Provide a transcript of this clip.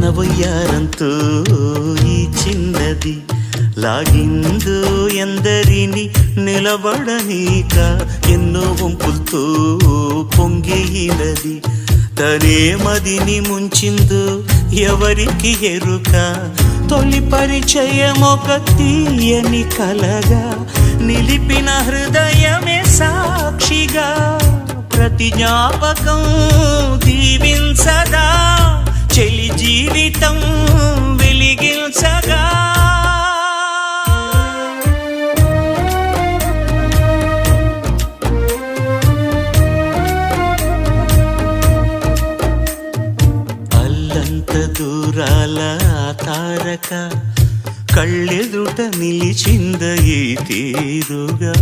తన వయ్యారంతో ఈ చిన్నది లాగిందు ఎందరిని నిలబడనీక ఎన్నో వంపులతో పొంగినది తనే మదిని ముంచిందో ఎవరికి ఎరుక తొలి పరిచయం ఒక తీయని కలగా నిలిపిన హృదయమే సాక్షిగా ప్రతి జ్ఞాపకం దీవించగా చెలి జీవితం వెలిగించగా అల్లంత దూరాల తారక కళ్ళెదుట నిలిచింద ఈ తీరుగా